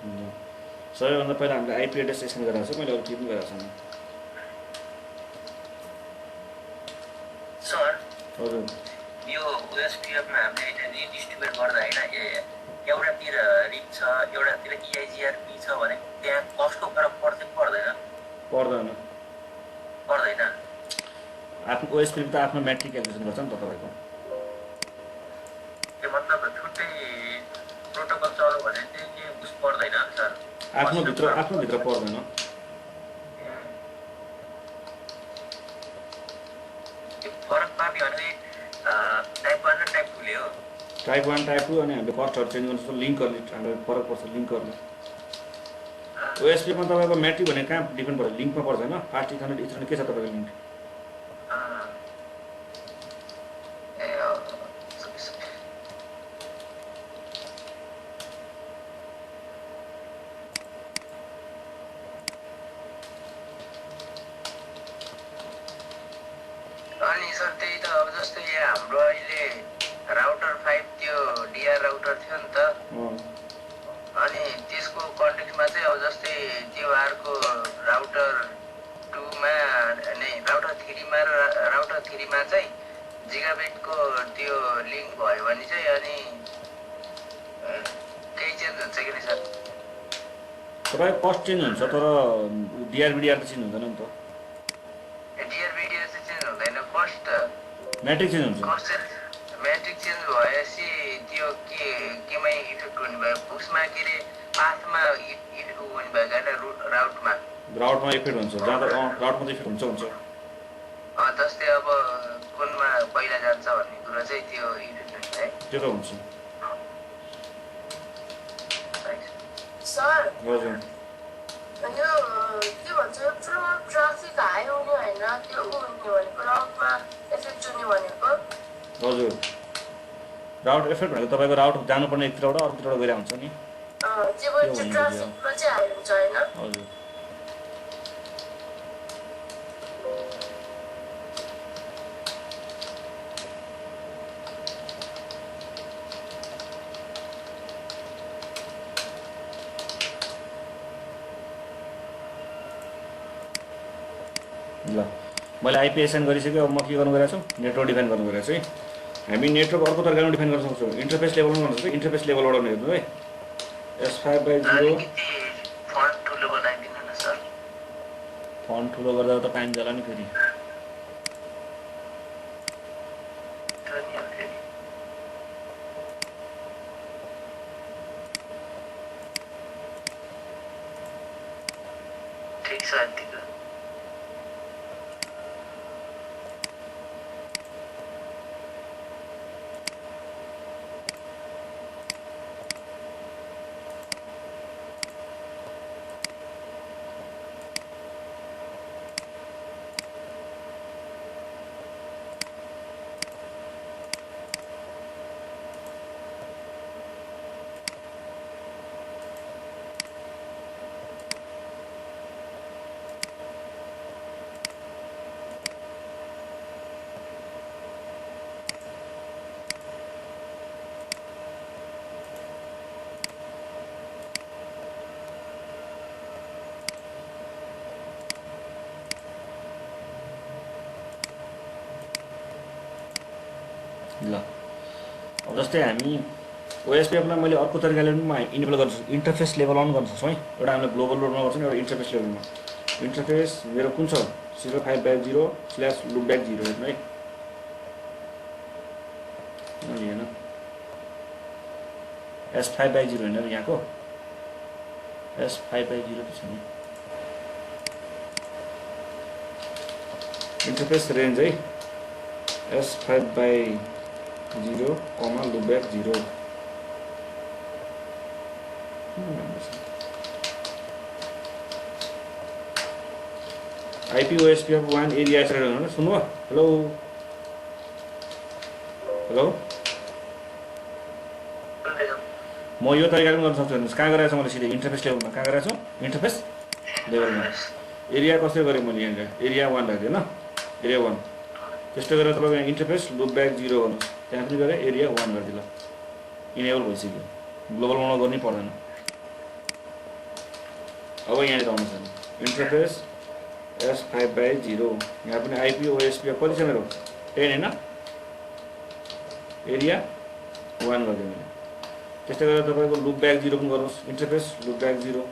ल सबैभन्दा पहिला हामीले आइपी एड्रेस सेसन गरेको छ मैले अरू केही पनि गरेको छैन सर हजुर यो ओएसपीएफमा हामीले रिडिस्ट्रिब्युट गर्दा होइन एउटातिर रिप छ एउटातिर इआइजिआरपी छ भने त्यहाँ कस्टको फरक पर्छ कि पर्दैन पर्दैन आफ्नो ओएसपी त आफ्नो म्याट्रिक क्यालकुलेसन गर्छ नि त तपाईँको त्यो मतलब छुट्टै प्रोटोकल चल्यो भने चाहिँ के उस पर्दैन सर आफ्नो भित्र पर्दैन फरक पार्ने भने टाइप 1 र टाइप 2 ले हो टाइप 1 टाइप 2 अनि हामीले कस्टहरू चेन्ज गर्नु सक्छौँ लिङ्कहरूले हामीलाई फरक पर्छ लिङ्कहरूले ओएसपीमा तपाईँको म्याट्रिक भने कहाँ डिपेन्ड पर्छ लिङ्कमा पर्छ होइन फास्ट इथरनेट के छ तपाईँको लिङ्क अनि सर त्यही त अब जस्तै हाम्रो अहिले राउटर 5 त्यो डिआर राउटर थियो नि त अनि त्यसको कन्टेक्स्टमा चाहिँ अब जस्तै त्यो आरको राउटर 2 मा नै राउटर 3 मा र राउटर 3 मा चाहिँ जिगाबिटको त्यो लिङ्क भयो भने चाहिँ अनि केही चेन्ज हुन्छ कि नि सर तपाईको कस्ट चेन्ज हुन्छ तर डिआर त चेन्ज हुँदैन नि त डिआर भिडियो चाहिँ चेन्ज हुँदैन कस्ट म्याट्रिक चेन्ज हुन्छ म्याट्रिक चेन्ज भएपछि त्यो केमै इफेक्ट हुने भयो उसमा के अरे पाथमा इफेक्ट हुने भयो होइन राउटमा इफेक्ट हुन्छ जहाँ त राउटमा त इफेक्ट हुन्छ जस्तै अब कुनमा पहिला जान्छ भन्ने कुरा चाहिँ त्यो इफेक्ट हुन्छ है त्यो त हुन्छ सर हजुर यो के भन्छ ट्राफिक हाई हुने होइन त्यो हुने भनेको राउटमा एफेक्ट हुने भनेको हजुर राउट एफेक्ट भनेको तपाईँको राउट जानुपर्ने एकतिरबाट अर्कोतिरबाट गइरहेको हुन्छ नि त्यो भन्छ ट्राफिकमा चाहिँ हाई हुन्छ होइन हजुर ल मैले आइपी एसाइन गरिसकेँ अब म के गर्नु गइरहेको छु नेटवर्क डिफाइन गर्नु गइरहेको छु है हामी नेटवर्क अर्को तरिकामा डिफाइन गर्न सक्छौँ इन्टरफेस लेभलमा गर्नु सक्छौँ इन्टरफेस लेभलबाट हेर्नु है S5/0 फन्ट ठुलो बनाइदिनु न सर फन्ट ठुलो गर्दा त टाइम जाला नि फेरि ठिक छ यतिको ल अब जस्तै हामी ओएसपीएफलाई मैले अर्को तरिकाले पनि इनेबल गर्न सक्छु इन्टरफेस लेभलमा पनि गर्न सक्छौँ है एउटा हामीले ग्लोबल लोडमा गर्छौँ एउटा इन्टरफेस लेभलमा इन्टरफेस मेरो कुन छ 05/0/loopback0 हेर्नु है होइन S5/0 होइन यहाँको S5/0 छ नि इन्टरफेस रेन्ज है S5/0, loopback 0 IP OSPF 1 area सुन्नु हेलो हेलो म यो तरिकाले गर्न सक्छु हेर्नुहोस् कहाँ गराएको छु मैले सिधै इन्टरफेस लेभलमा कहाँ गराएको छु इन्टरफेस लेभलमा एरिया कसरी गरेँ मैले यहाँनिर एरिया 1 राखेँ होइन एरिया 1 त्यस्तो गरेर तपाईँको यहाँ इन्टरफेस लुपब्याक 0 गर्नुहोस् त्यहाँ पनि गरेर एरिया 1 गरिदिनु ल इनेबल भइसक्यो ग्लोबल बनाउनु गर्नै पर्दैन अब यहाँनिर आउनु छ इन्टरफेस S5/0 यहाँ पनि आइपी ओएसपी कति छ मेरो 10 हैन एरिया 1 गरिदिएँ मैले त्यस्तै गरेर तपाईको लुप ब्याक 0 पनि गर्नुस् इन्टरफेस लुप ब्याक 0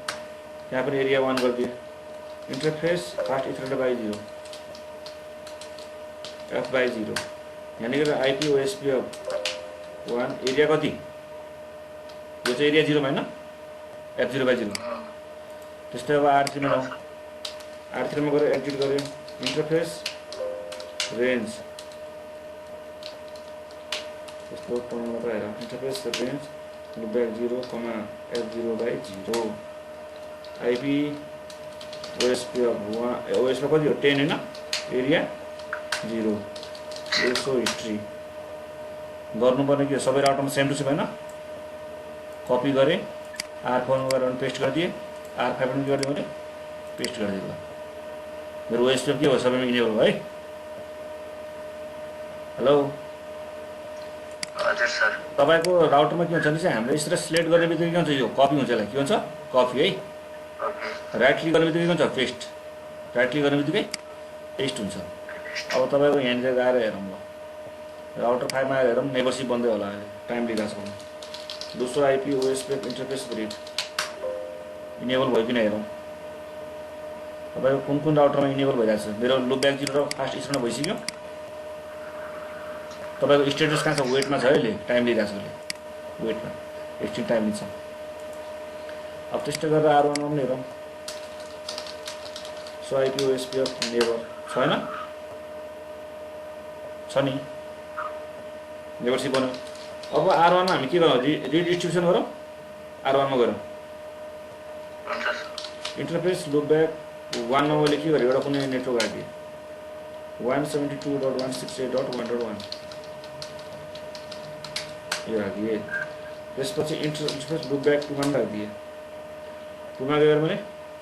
यहाँ पनि एरिया 1 गरिदिएँ इन्टरफेस फास्ट Ethernet/0 F/0 यहाँनिर आइपी ओएसपी 1 एरिया कति यो चाहिँ एरिया 0 मा हैन F0/0 त्यस्तै अब R3 मा जाउँ R3 मा गएर एक्जिट गर्यो इन्टरफेस रेन्ज यस्तो पढ्नु पाएर interface range loop back 0, F0/0 IP OSP OSP कति हो 10 हैन एरिया 0 यसो हिस्ट्री गर्नुपर्ने के सबै राउटरमा सेम टु सेम हैन कपी गरे R4 मा गएर पेस्ट गरिदिए R5 पनि के गरिदिए मैले पेस्ट गरिदिए ल मेरो ओएसपी के हो सबैमा इनेबल भयो है हेलो हजुर सर तपाईको राउटरमा के हुन्छ भने चाहिँ हामीले यसरी सिलेक्ट गर्ने बित्तिकै के हुन्छ यो कपी हुन्छ यसलाई के हुन्छ कपी है राइट क्लिक गर्ने बित्तिकै के हुन्छ पेस्ट राइट क्लिक गर्ने बित्तिकै पेस्ट हुन्छ अब तपाईको यहाँनिर गएर हेरौँ ल राउटर 5 मा हेरौँ नेबरसिप बन्दै होला टाइम लिइरहेको छ दोस्रो IP OSP interface brief enable भयो कि नै हेरौँ तपाईको कुन राउटरमा इनेबल भइरहेछ मेरो लुप ब्याक 0 र फास्ट Ethernet भइसक्यो तपाईको स्टेटस कहाँ छ वेटमा छ अहिले टाइम लिइरहेछ अहिले वेटमा एकछिन टाइम लिन्छ अब त्यस्तै गरेर R1 मा पनि हेरौँ सो आइपी ओएसपी नेबर छैन छ नि नेबरसिप बन्यो अब R1 मा हामी के गरौँ रिडिस्ट्रिब्युसन गरौँ R1 मा गरौँ इन्टरफेस लुप ब्याक 1 मा मैले के गरेँ एउटा कुनै नेटवर्क राखिदिएँ 172.168.1.1 यो राखिदिएँ त्यसपछि इन्टरफेस लुप ब्याक 2 मा राखिदिएँ 2 मा गएर मैले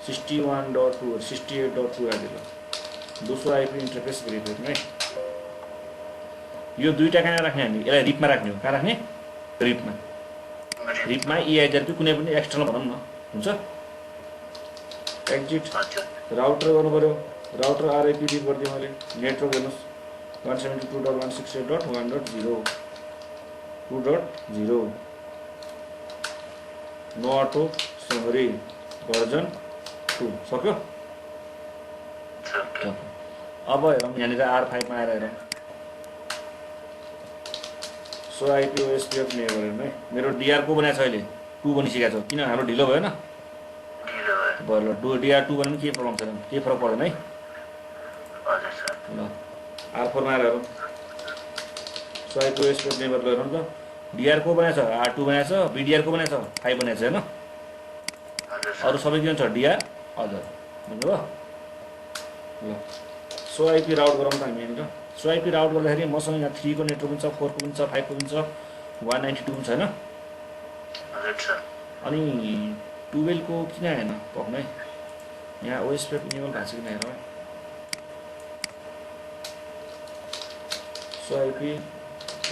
61.2 68.2 राखिदिएँ दोस्रो आइपी इन्टरफेस ब्रिफ है यो दुईटा कहाँ राख्ने हामी यसलाई रिपमा राख्ने हो कहाँ राख्ने रिपमा EIGRP कुनै पनि एक्सटर्नल भनौँ न हुन्छ एक्जिट राउटर गर्नु पर्यो राउटर RIP रिप गरिदिएँ मैले नेटवर्क हेर्नुहोस् 172.168.1.0 2.0 नो अटो समरी भर्जन 2 सक्यो अब हेरौँ यहाँनिर R5 मा आएर हेरौँ सो आइपी ओएसपी नेबर हेर्नु है मेरो DR को बनाएको छ अहिले 2 बनिसकेको छ किन हाम्रो ढिलो भएन भयो ल DR 2 भने पनि केही प्रब्लम छैन केही फरक पर्दैन है ल R4 मा आएर हेरौँ सो आइपी ओएसपी नेबर हेरौँ त DR को बनाएको छ R2 बनाएको छ BDR को बनाएको छ 5 बनाएको छ हैन अरु सबै के हुन्छ DR अदर बुझ्नुभयो ल सो आइपी राउट गरौँ त हामी यहाँनिर सो आइपी राउट गर्दाखेरि मसँग यहाँ 3 को नेटवर्क हुन्छ 4 को हुन्छ 5 को हुन्छ 192 हुन्छ हैन अनि 12 को किन आएन पक्न है यहाँ ओएसपी इनेबल भएको छ कि हेरौँ है सो आइपी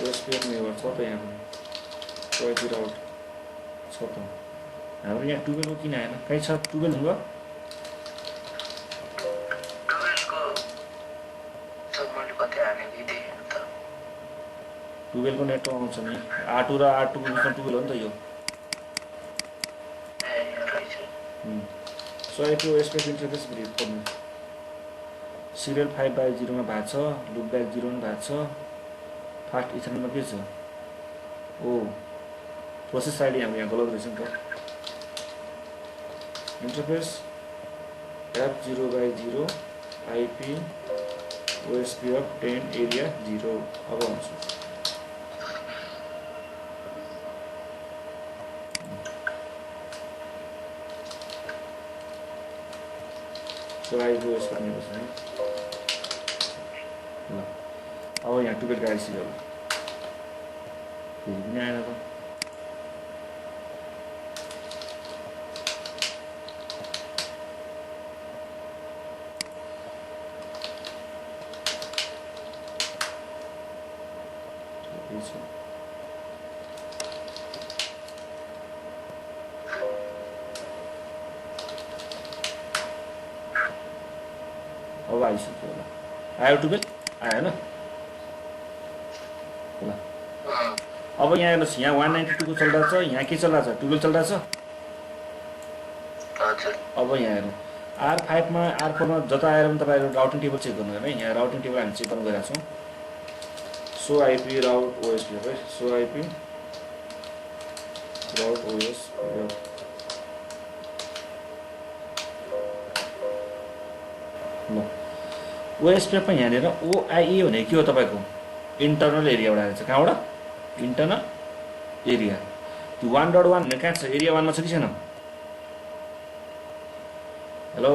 ओएसपी नेबर छ त यहाँ पनि सो आइपी राउट छ त हाम्रो यहाँ 12 को किन आएन कहीँ छ 12 हुँगो 12 को नेटवर्क आउँछ नि R2 र R2 को बिचमा 12 हो नि त यो so IP OSP interface brief गर्नु सिरियल 5/0 मा भएको छ लुप ब्याक 0 मा भएको छ फास्ट Ethernet मा के छ ओ प्रोसेस आइडी हाम्रो यहाँ गलत रहेछ नि त interface F0/0 IP OSP 10 area 0 अब आउँछ सो आइपी ओएसपी नेबर छ ल अब यहाँ 12 को आइसक्यो होला फेरि पनि आएन त अब आइसक्यो होला आयो 12 आयो हैन ल अब यहाँ हेर्नुहोस् यहाँ 192 को चलिरहेछ यहाँ के चलिरहेछ 12 चलिरहेछ हजुर अब यहाँ हेरौँ R5 मा R4 मा जता आएर पनि तपाईहरु राउटिङ टेबल चेक गर्नु है यहाँ राउटिङ टेबल हामी चेक गर्न गइरहेका छौं सो आईपी राउट ओएसपी है सो आईपी राउट ओएस ल ओएसपी मा यहाँ हेरेर ओआईए भने के हो तपाईको इन्टरनल एरियाबाट आएको छ कहाँबाट इन्टरनल एरिया त्यो 1.1 भने कहाँ छ एरिया 1 मा छ कि छैन हेलो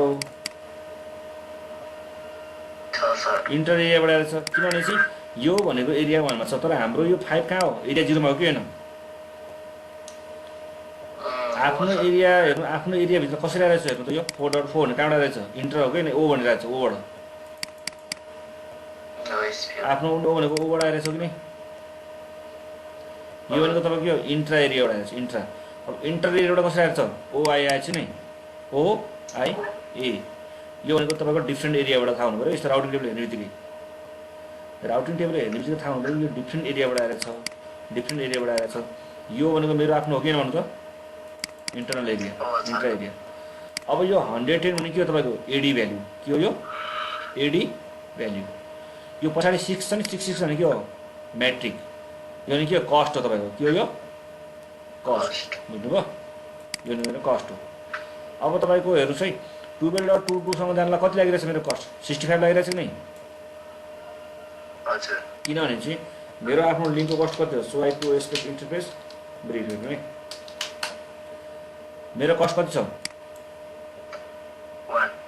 इन्टर एरियाबाट आएको छ किनभने चाहिँ यो भनेको एरिया 1 मा छ तर हाम्रो यो 5 कहाँ हो एरिया 0 मा हो कि हैन आफ्नो एरिया हेर्नु आफ्नो एरिया भित्र कसरी आइरहेछ हेर्नु त यो 4.4 भने कहाँबाट आइरहेछ इन्टर हो कि हैन ओ भनिरहेछ ओबाट आफ्नो ओ भनेको ओबाट आइरहेछ कि नै यो भनेको तपाईको के हो इन्ट्रा एरियाबाट आइरहेछ इन्ट्रा अब इन्टर एरियाबाट कसरी आइरहेछ ओ आई आएछ नि ओ आई ए यो भनेको तपाईको डिफरेन्ट एरियाबाट थाहा हुनु पर्यो यस्तो राउटिङ टेबल हेर्ने बित्तिकै थाहा हुँदैन यो डिफरेन्ट एरियाबाट आइरहेछ डिफरेन्ट एरियाबाट आइरहेछ यो भनेको मेरो आफ्नो हो कि भन्नु त इन्टरनल एरिया इन्ट्रा एरिया अब यो 110 भने के हो तपाईको एडी भ्यालु के हो यो एडी भ्यालु यो पछाडी 6 छ नि 66 भने के हो म्याट्रिक यो भने के हो कस्ट हो तपाईको के हो यो कस्ट बुझ्नुभयो यो मेरो कस्ट हो अब तपाईको हेर्नुस् है 12.22 सम्म जानलाई कति लागिरहेछ मेरो कस्ट 65 लागिरहेछ कि नै हजुर किनभने चाहिँ मेरो आफ्नो लिङ्कको कस्ट कति हो so IP OSP interface brief हेर्नु है मेरो कस्ट कति छ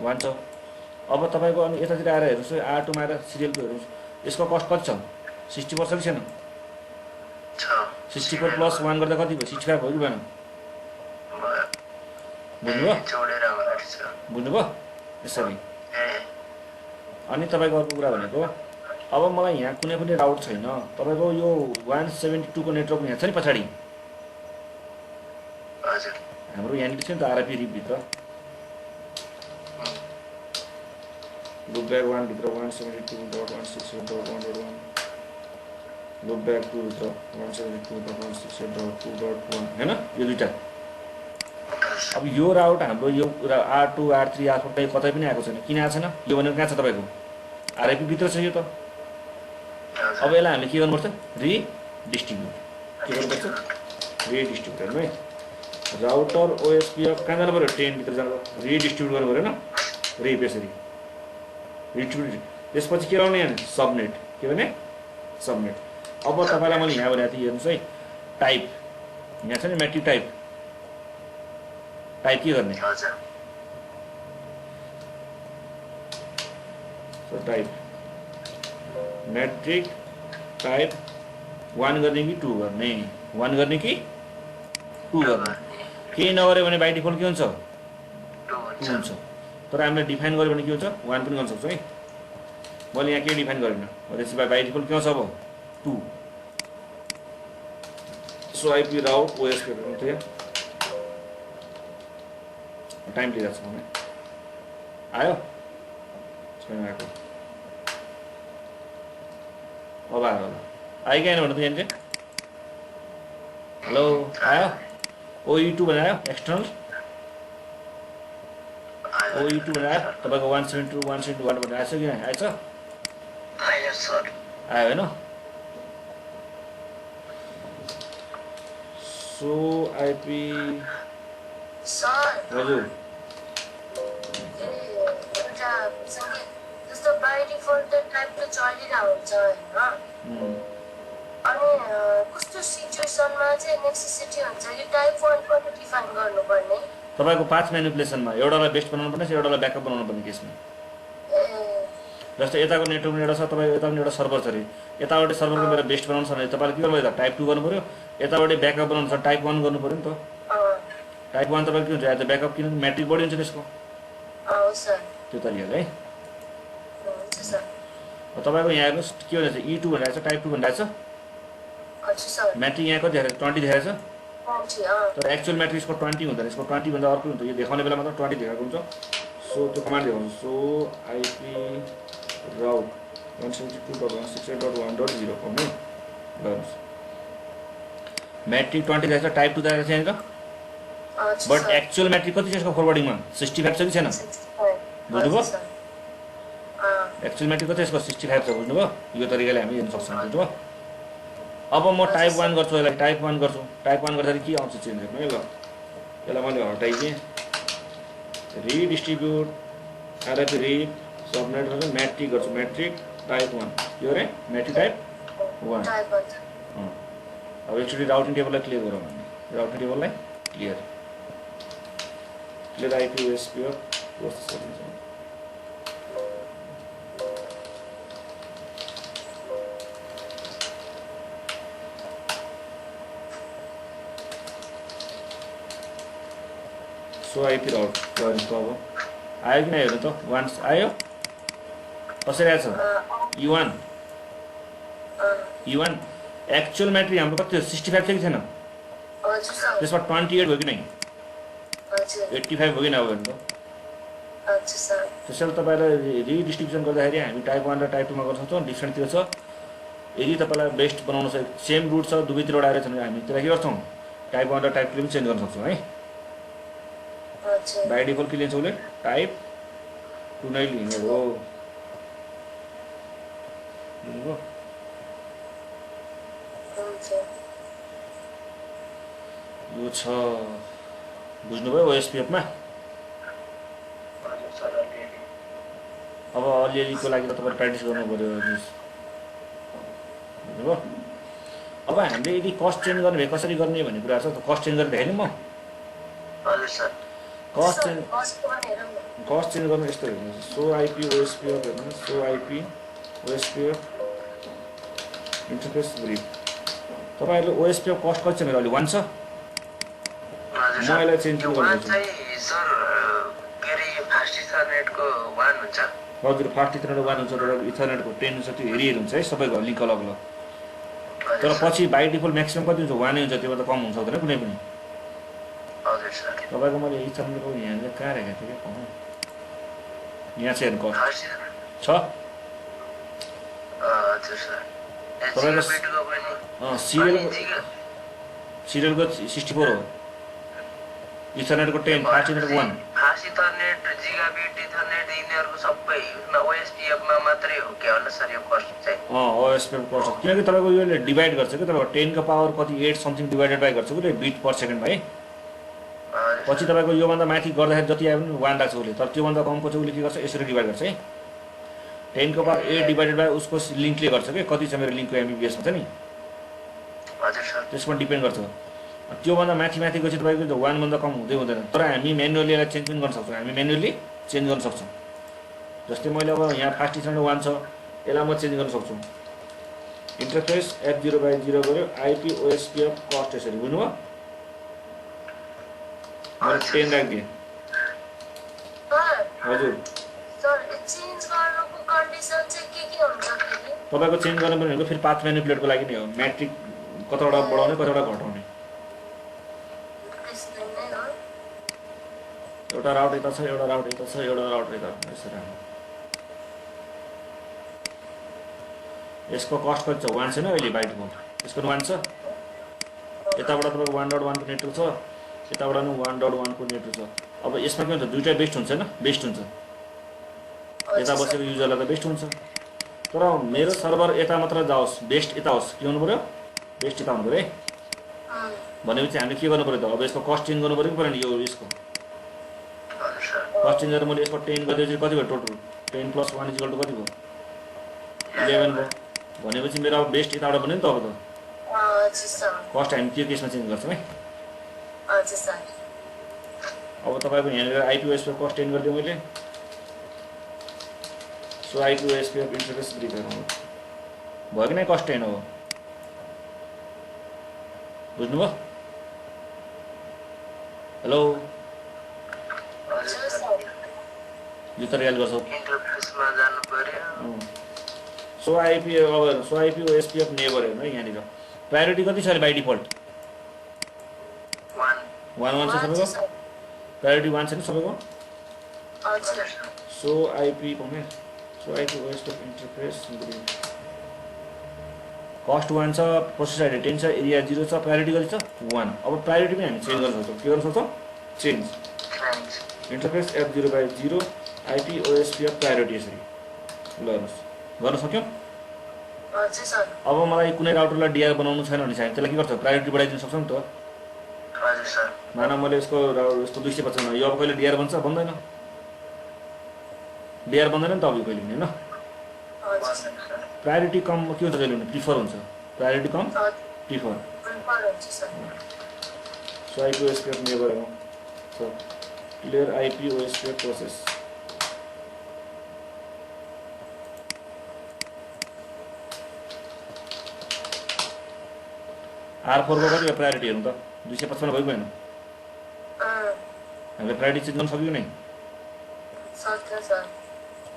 1 छ अब तपाईको अनि यतातिर आएर हेर्नुस् है R2 मा आएर सिरियलको हेर्नुस् यसको कस्ट कति छ 60 पर्छ कि छैन 64 प्लस 1 गर्दा कति भयो 65 हो कि भएन बुझ्नुभयो यसरी अनि तपाईको अर्को कुरा भनेको अब मलाई यहाँ कुनै पनि राउट छैन तपाईको यो 172 को नेटवर्क यहाँ छ नि पछाडी हजुर हाम्रो यहाँ छ नि त आरपी रिप भित्र लुप ब्याक 1 भित्र 172.168.1.1 लुप ब्याक 2 भित्र 172.168.2.1 हैन यो दुईटा अब यो राउट हाम्रो यो R2 R3 R4 कतै पनि आएको छैन किन आएको छैन यो भनेको कहाँ छ तपाईको आरपी भित्र छ यो त अब यसलाई हामीले के गर्नुपर्छ रिडिस्ट्रिब्युट के गर्नुपर्छ रिडिस्ट्रिब्युट हेर्नु है राउटर ओएसपी कहाँ जानु पर्यो 10 भित्र जानु रिडिस्ट्रिब्युट गर्नु पर्यो हैन रिप यसरी रिडिस्ट्रिब्युट त्यसपछि के गर्ने हैन सबनेट के भने सबनेट अब तपाईलाई मैले यहाँ भनेको थिएँ हेर्नुस् है टाइप यहाँ छ नि म्याट्रिक टाइप के गर्ने हजुर सो टाइप म्याट्रिक टाइप 1 गर्ने कि 2 गर्ने 1 गर्ने कि 2 गर्ने केही नगर्यो भने बाइ डिफल्ट के हुन्छ 2 हुन्छ तर हामीले डिफाइन गर्यो भने के हुन्छ 1 पनि गर्न सक्छौं है मैले यहाँ के डिफाइन गरिन भनेपछि बाइ डिफल्ट के हुन्छ अब 2 सो आईपी राउट ओएस गर्नु थियो टाइम लिइरहेको छ मलाई आयो छैन आएको अब आयो होला आयो कि आएन भन्नु त यहाँ चाहिँ हेलो आयो OE2 भनेर आयो एक्सटर्नल OE2 भनेर आयो तपाईँको 172.171 भनेर आएछ कि आएछ आयो होइन सो आइपी हजुर जस्तो बाई डिफल्ट टाइप त चलिरहेको हुन्छ होइन अनि कस्तो सिचुएसनमा चाहिँ नेसेसिटी हुन्छ कि टाइप 1 पनि डिफाइन गर्नुपर्ने तपाईको 5 म्यानिपुलेसनमा एउटालाई बेस्ट बनाउनु पर्ने एउटालाई ब्याकअप बनाउनु पर्ने केसमा जस्तै यताको नेटवर्क एउटा छ तपाईको यता पनि एउटा सर्भर छ रे यताबाट सर्भरको मेरो बेस्ट बनाउनु छ भने तपाईले के गर्नु पर्यो टाइप 2 गर्नु पर्यो यताबाट ब्याकअप बनाउनु छ टाइप 1 गर्नु पर्यो नि त टाइप 1 तपाईको के हुन्छ आज ब्याकअप किन म्याट्रिक बढी हुन्छ त्यसको सर त्यो तरिकाले है हुन्छ सर तपाईको यहाँ हेर्नुस् के भन्छ E2 भनिरहेछ टाइप 2 भनिरहेछ हजुर सर म्याट्रिक यहाँ कति देखाएको 20 देखाएको छ 20 तर एक्चुअल म्याट्रिक्सको 20 हुँदैन यसको 20 भन्दा अर्को हुन्छ यो देखाउने बेलामा त 20 देखाएको हुन्छ सो त्यो कमान्ड देखाउँछ सो आइपी राउट 172.168.1.0 भन्ने गर्नुहोस् म्याट्रिक 20 रहेछ टाइप 2 रहेछ यहाँनिर बट एक्चुअल म्याट्रिक कति छ यसको फरवर्डिङमा 65 छ कि छैन बुझ्नुभयो एक्चुअल म्याट्रिक कति यसको 65 छ बुझ्नुभयो यो तरिकाले हामी हेर्न सक्छौँ बुझ्नुभयो अब म टाइप 1 गर्छु यसलाई टाइप 1 गर्छु टाइप 1 गर्दाखेरि के आउँछ चेन्ज हेर्नु है ल यसलाई मैले हटाइदिएँ रिडिस्ट्रिब्युट आरएपी रिड सबनेट गर्छु म्याट्रिक गर्छु म्याट्रिक टाइप 1 यो रे म्याट्रिक टाइप 1 अब एकचोटि राउटिङ टेबललाई क्लियर गरौँ हामी राउटिङ टेबललाई क्लियर आइपी ओएसपी प्रोसेस गरिन्छ सो आइपी राउट गरेको अब आयो कि नआयो हेर्नु त 1 आयो कसरी आएछ E1 एक्चुअल म्याट्रिक हाम्रो कति 65 छ कि छैन त्यसमा 28 भयो कि नै 85 भयो कि नभयो भने त त्यसैले तपाईँलाई रिडिस्ट्रिब्युसन गर्दाखेरि हामी टाइप 1 र टाइप 2 मा गर्न सक्छौँ डिफ्रेन्ट त्यो छ यदि तपाईँलाई बेस्ट बनाउन सक्छ सेम रुट छ दुवैतिरबाट आएर छ भने हामी त्यसलाई के गर्छौँ टाइप 1 र टाइप 2 पनि चेन्ज गर्न सक्छौँ है बाई डिफल्ट के लिन्छ उसले टाइप 2 नै लिने हो यो छ बुझ्नुभयो ओएसपीएफमा अब अलिअलिको लागि त तपाईँले प्र्याक्टिस गर्नु पऱ्यो बुझ्नुभयो अब हामीले यदि कस्ट चेन्ज गर्ने भए कसरी गर्ने भन्ने कुरा छ त कस्ट चेन्ज गरेर देखाएँ नि म कस्ट चेन्ज गर्नु यस्तो हेर्नुहोस् सो आइपी ओएसपीएफ हेर्नुहोस् so IP OSPF interface brief तपाईँहरूले ओएसपीएफ कस्ट कति छ मेरो अहिले 1 छ म यसलाई चेन्ज गर्छु हजुर फास्ट इथरनेट 1 हुन्छ तपाईँको इथरनेटको 10 हुन्छ त्यो हेरी हुन्छ है सबैको लिङ्क अलग अलग तर पछि बाई डिफल्ट म्याक्सिमम कति हुन्छ 1 नै हुन्छ त्योभन्दा कम हुन सक्दैन कुनै पनि तपाईँको मैले इथरनेटको यहाँ कहाँ राखेको थिएँ क्या यहाँ चाहिँ हेर्नु कस्ट छ तपाईँको सिरियलको 64 हो इथरनेटको 10 फास्ट इथरनेटको 1 फास्ट इथरनेट जिगाबिट इथरनेट यिनीहरुको सबै ओएसपीएफ मा मात्रै हो के होला सर यो कस्ट चाहिँ ओएसपीएफ कस्ट किनकि तपाईको योले डिभाइड गर्छ के तपाईको 10 को पावर कति 8 समथिङ डिभाइडेड बाइ गर्छ के बिट पर सेकेन्ड भाइ पछि तपाईको यो भन्दा माथि गर्दाखेरि जति आयो पनि 1 राख्छ उले तर त्यो भन्दा कमको चाहिँ उले के गर्छ यसरी डिभाइड गर्छ है 10 को पावर 8 डिभाइडेड बाइ उसको लिंकले गर्छ के कति छ मेरो लिंकको एमबीपीएस मा छ नि हजुर सर त्यसमा डिपेन्ड गर्छ त्यो भन्दा माथि माथिको चाहिँ तपाईको 1 भन्दा कम हुँदै हुँदैन तर हामी म्यानुअली यसलाई चेन्ज पनि गर्न सक्छौं हामी म्यानुअली चेन्ज गर्न सक्छौं जस्तै मैले अब यहाँ फास्ट इथरनेट 1 छ यसलाई म चेन्ज गर्न सक्छु इन्टरफेस F0/0 गर्यो आईपी ओएसपीएफ कस्ट यसरी बुझ्नुभयो मैले 10 राख्दिए हजुर सर चेन्ज गर्नुको कन्डिसन चाहिँ के हुन्छ फेरि तपाईको चेन्ज गर्न पनि भनेको फेरि पाथ म्यानिपुलेटको लागि नै हो म्याट्रिक कतावटा बढाउने कतावटा घटाउने एउटा राउट यता छ एउटा राउट यता छ एउटा राउट यता यसरी यसको कस्ट कति छ 1 छैन अहिले बाइ डिफल्ट यसको 1 छ यताबाट तपाईको 1.1 को नेटवर्क छ यताबाट नि 1.1 को नेटवर्क छ अब यसमा के हुन्छ दुईटा बेस्ट हुन्छ हैन बेस्ट हुन्छ यता बसेको युजरलाई त बेस्ट हुन्छ तर मेरो सर्भर यता मात्र जाओस् बेस्ट यता होस् के गर्नु पर्यो बेस्ट यता हुनु पर्यो है भनेपछि हामीले के गर्नु पर्यो त अब यसको कस्ट चेन्ज गर्नु पर्यो कि परेन यो यसको कस्ट चेन्ज गरेर मैले यसको 10 गर्दैछु कति भयो टोटल 10 + 1 = कति भयो 11 भयो भनेपछि मेरो अब बेस्ट यताबाट बन्यो नि त अब त हजुर सर कस्ट हामी त्यो केसमा चेन्ज गर्छौं है हजुर सर अब तपाईको यहाँ आईपी ओएसपीएफ कस्ट चेन्ज गर्दिए मैले so IP OSPF interface brief गर्नु भयो कि नै कस्ट 10 हो बुझ्नुभयो हेलो हजुर सर यो त रियल गर्छौ इन्टरफेसमा जानु पर्यो सो आईपी ओएसपीएफ नेबर हेर्नु है यहाँनिर प्रायोरिटी कति छ बाइ डिफल्ट 1 1 छ सबैको प्रायोरिटी 1 छ नि सबैको हजुर सो आइपी पाउने so IP OS interface cost 1 छ, प्रोसेस आइडी 10 छ, एरिया 0 छ, प्रायोरिटी कति छ 1। अब प्रायोरिटीमै हामी चेन्ज गर्न सक्छौँ। के गर्न सक्छौँ? Change interface F0/0 IP OSPF priority. यसरी ल हेर्नुहोस्, गर्न सक्यौँ। हजुर सर अब मलाई कुनै राउटरलाई डिआर बनाउनु छैन भने चाहिँ हामी त्यसलाई के गर्छौँ? प्रायोरिटी बढाइदिन सक्छौँ नि त। हजुर सर मानव मैले यसको 255 यो अब कहिले डिआर बन्छ? बन्दैन। डिआर बन्दैन नि त अब यो कहिले पनि, होइन? हजुर सर प्रायोरिटी कम के हुन्छ कहिले पनि? प्रिफर हुन्छ। प्रायोरिटी कम प्रिफर। हुन्छ sir so IP OSPF never हो। So clear IP OSPF process. R4 को कति प्रायोरिटी हेर्नु त? 255 भयो भएन? हामीले प्रायोरिटी चेन्ज गर्न सक्यो नै? सक्यो सर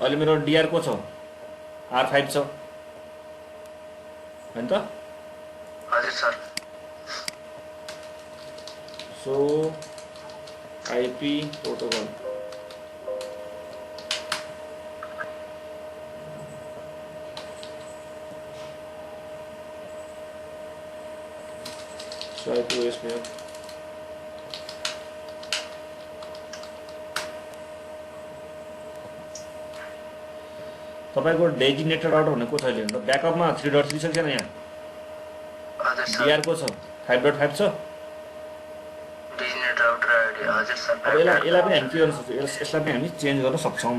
अहिले मेरो डिआर को छ? R5 छ हैन त? हजुर sir so IP protocol so IP OSPF तपाईको डेजिग्नेटेड राउटर भनेको को छ अहिले? त ब्याकअपमा 3.3 छ छैन यहाँ? हजुर सर डिआर को छ? 5.5 छ। डिजिनेट राउटर आइडी हजुर सर अब यसलाई पनि हामी के गर्न सक्छौँ? यसलाई पनि हामी चेन्ज गर्न सक्छौँ।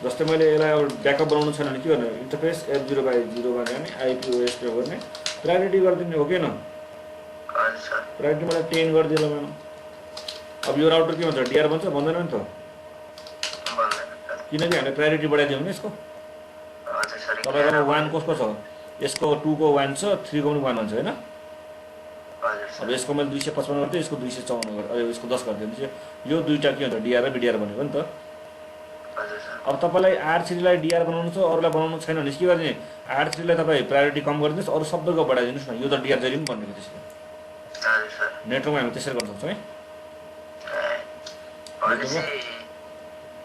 जस्तै मैले यसलाई ब्याकअप बनाउनु छैन भने के गर्ने? इन्टरफेस F0/0 गर्ने अनि आइपी ओएसपीएफ गर्ने, प्रायोरिटी गरिदिने हो कि न? हजुर सर प्रायोरिटी मलाई 10 गरिदिएला मैन। अब यो राउटर के भन्छ? डिआर भन्छ? भन्दैन नि त। भन्दैन सर किनकि हामीले प्रायोरिटी बढाइदियौँ नि यसको। हजुर सर तपाईँकोमा 1 कसको छ? यसको 2 को 1 छ, 3 को पनि 1 हुन्छ हैन? हजुर अब सर यसको मैले 255 गर्दै यसको 254 गर्दै अब यसको 10 गरिदिएँ। यो दुईटा के हुन्छ? डिआर र बिडिआर भनेको नि त। हजुर सर अब तपाईँलाई R3 लाई डिआर बनाउनु छ, अरूलाई बनाउनु छैन भने के गर्ने? R3 लाई तपाईँ प्रायोरिटी कम गरिदिनुहोस्, अरू सबैको बढाइदिनुहोस् न। यो त डिआर जहिले पनि बन्नेको त्यसले। हजुर सर नेटवर्कमा हामी त्यसरी गर्न सक्छौँ है। भनेपछि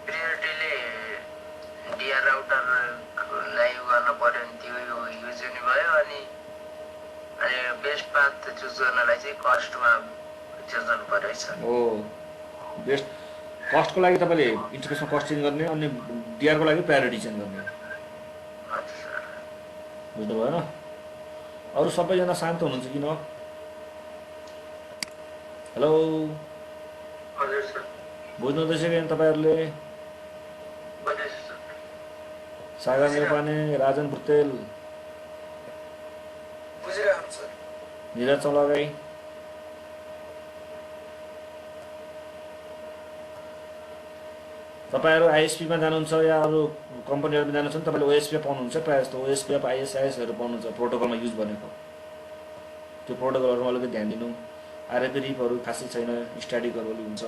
प्रियोरिटीले डिआर राउटरलाई गर्न पर्यो भने त्यो युज हुने भयो अनि बेस्ट पाथ चुज गर्नलाई चाहिँ कस्टमा चेन्ज गर्नु पर्यो है सर हो बेस्ट कस्टको लागि तपाईँले इन्टरफेसमा कस्ट चेन्ज गर्ने अनि डिआरको लागि प्रायोरिटी चेन्ज गर्ने। हजुर सर बुझ्नु भएन? अरू सबैजना शान्त हुनुहुन्छ किन? हेलो हजुर सर बुझ्नु हुँदैछ कि तपाईँहरूले? बुझेँ सर सागर नेपाने, राजन भुटेल, बुझिरहेको छु सर निरज चौलागाई, तपाईँहरू आइएसपीमा जानुहुन्छ या अरू कम्पनीहरूमा जानुहुन्छ भने तपाईँले ओएसपीएफ पाउनुहुन्छ। प्रायः जस्तो ओएसपीएफ आइएसआइएसहरू पाउनुहुन्छ प्रोटोकलमा युज भनेको। त्यो प्रोटोकलहरूमा अलिकति ध्यान दिनु। आरएपी रिपहरू खासै छैन, स्ट्याटिकहरू अलि हुन्छ।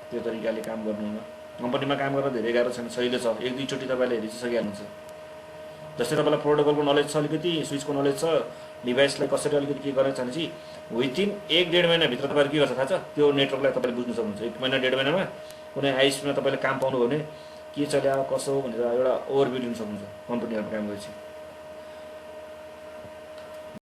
त्यो तरिकाले काम गर्नुहुन्न। कम्पनीमा काम गर्न धेरै गाह्रो छैन, सजिलो छ। एक दुईचोटि तपाईँले हेरिसकिहाल्नुहुन्छ। जस्तै तपाईँलाई प्रोटोकलको नलेज छ, अलिकति स्विचको नलेज छ, डिभाइसलाई कसरी अलिकति के गर्ने छ भनेपछि विदिन 1-1.5 महिनाभित्र तपाईँले के गर्छ थाहा छ? त्यो नेटवर्कलाई तपाईँले बुझ्नु सक्नुहुन्छ। 1 महिना 1.5 महिनामा कुनै आइएसपीमा तपाईँले काम पाउनु भने के चल्यो कसो हो भनेर एउटा ओभरभ्यू लिन सक्नुहुन्छ कम्पनीहरूमा काम गरेपछि।